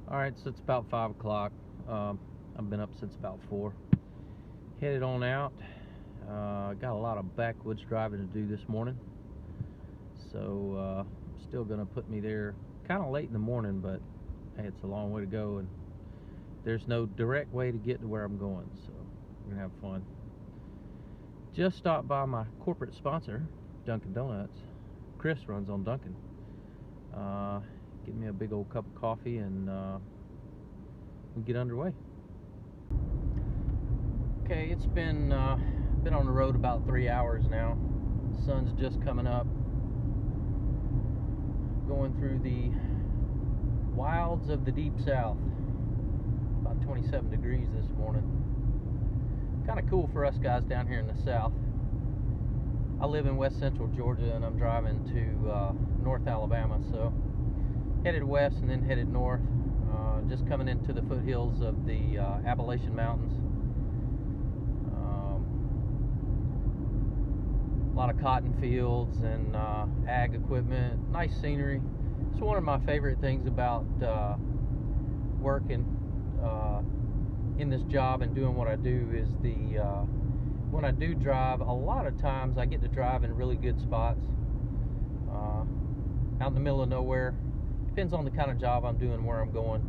Alright, so it's about 5 o'clock. I've been up since about 4. Headed on out. Got a lot of backwoods driving to do this morning. So, still going to put me there kind of late in the morning, but hey, it's a long way to go, and there's no direct way to get to where I'm going, so we're going to have fun. Just stopped by my corporate sponsor, Dunkin' Donuts. Chris runs on Dunkin'. Give me a big old cup of coffee and we get underway. Okay, it's been on the road about 3 hours now. The sun's just coming up. Going through the wilds of the deep south. About 27 degrees this morning. Kind of cool for us guys down here in the south. I live in west central Georgia and I'm driving to North Alabama, so headed west and then headed north. Just coming into the foothills of the Appalachian Mountains. A lot of cotton fields and ag equipment, nice scenery. It's one of my favorite things about working in this job and doing what I do is when I do drive, a lot of times I get to drive in really good spots out in the middle of nowhere. Depends on the kind of job I'm doing, where I'm going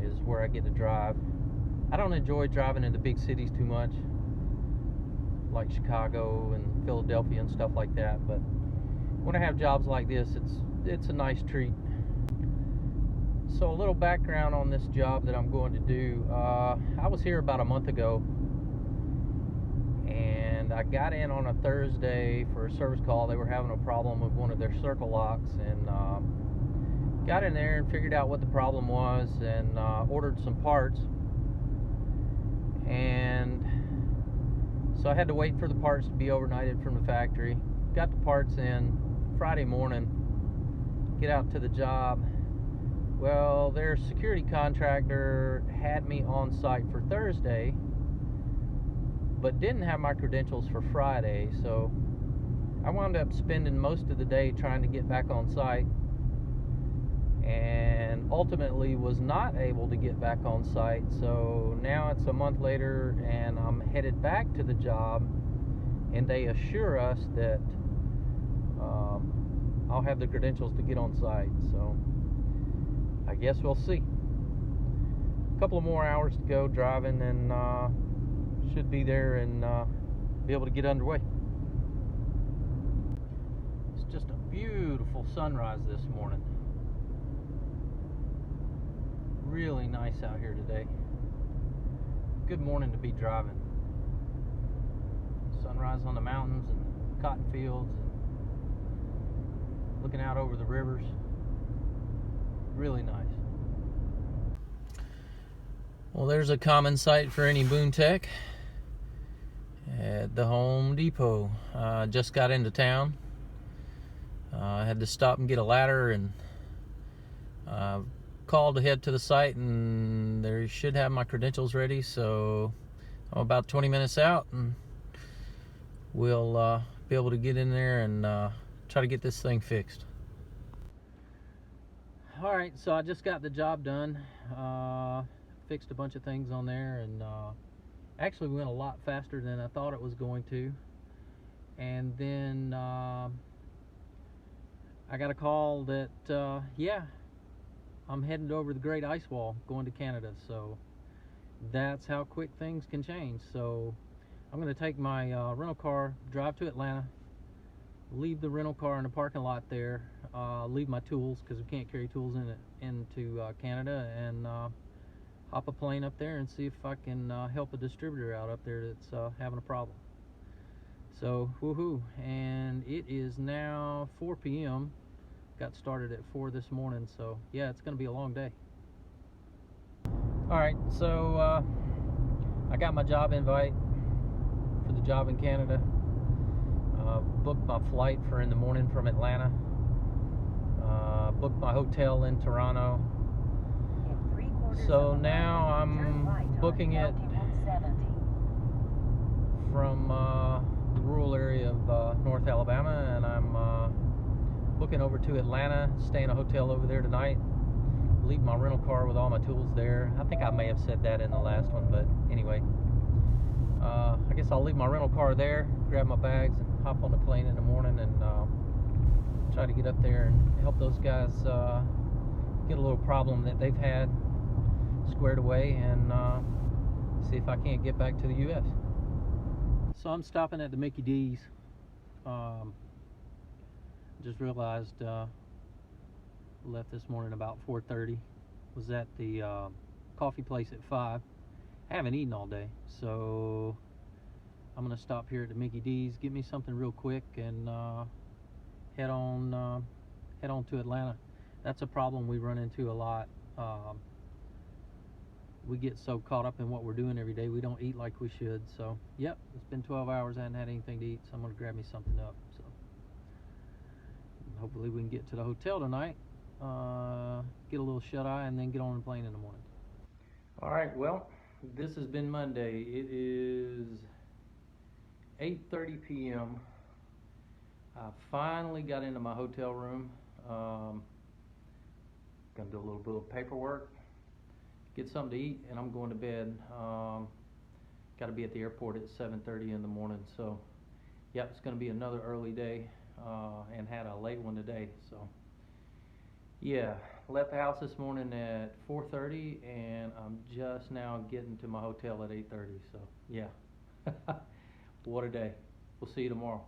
is where I get to drive. I don't enjoy driving in the big cities too much, like Chicago and Philadelphia and stuff like that, but when I have jobs like this, it's a nice treat. So a little background on this job that I'm going to do. I was here about a month ago, and I got in on a Thursday for a service call. They were having a problem with one of their circle locks, and got in there and figured out what the problem was, and ordered some parts. And so I had to wait for the parts to be overnighted from the factory. Got the parts in Friday morning, get out to the job. Well, their security contractor had me on site for Thursday, but didn't have my credentials for Friday, so I wound up spending most of the day trying to get back on site, and ultimately was not able to get back on site. So now it's a month later and I'm headed back to the job, and they assure us that I'll have the credentials to get on site. So I guess we'll see. A couple of more hours to go driving, and should be there and be able to get underway. It's just a beautiful sunrise this morning. Really nice out here today. Good morning to be driving. Sunrise on the mountains and cotton fields and looking out over the rivers. Really nice. Well, there's a common sight for any Boon tech at the Home Depot. Just got into town. I had to stop and get a ladder, and called to head to the site, and they should have my credentials ready. So I'm about 20 minutes out, and we'll be able to get in there and try to get this thing fixed. Alright, so I just got the job done. Fixed a bunch of things on there, and actually went a lot faster than I thought it was going to. And then I got a call that yeah, I'm heading over the Great Ice Wall, going to Canada. So that's how quick things can change. So I'm going to take my rental car, drive to Atlanta, leave the rental car in the parking lot there, leave my tools because we can't carry tools into Canada, and hop a plane up there and see if I can help a distributor out up there that's having a problem. So woohoo! And it is now 4 p.m. Got started at 4 this morning, so yeah, it's going to be a long day. Alright, so I got my job invite for the job in Canada. Booked my flight for in the morning from Atlanta. Booked my hotel in Toronto. So now I'm booking it from the rural area of North Alabama, and I'm booking over to Atlanta, stay in a hotel over there tonight, leave my rental car with all my tools there. I think I may have said that in the last one, but anyway. I guess I'll leave my rental car there, grab my bags, and hop on the plane in the morning and try to get up there and help those guys get a little problem that they've had squared away, and see if I can't get back to the U.S. So I'm stopping at the Mickey D's. Just realized left this morning about 4:30. Was at the coffee place at 5. I haven't eaten all day, so I'm gonna stop here at the Mickey D's, get me something real quick, and head on to Atlanta. That's a problem we run into a lot. We get so caught up in what we're doing every day, we don't eat like we should. So yep, it's been 12 hours, I haven't had anything to eat, so I'm gonna grab me something up. So hopefully we can get to the hotel tonight, get a little shut-eye, and then get on the plane in the morning. All right, well, this has been Monday. It is 8:30 p.m. I finally got into my hotel room. Gonna do a little bit of paperwork, get something to eat, and I'm going to bed. Got to be at the airport at 7:30 in the morning. So, yeah, it's going to be another early day, and had a late one today. So, yeah, left the house this morning at 4:30, and I'm just now getting to my hotel at 8:30. So, yeah, what a day. We'll see you tomorrow.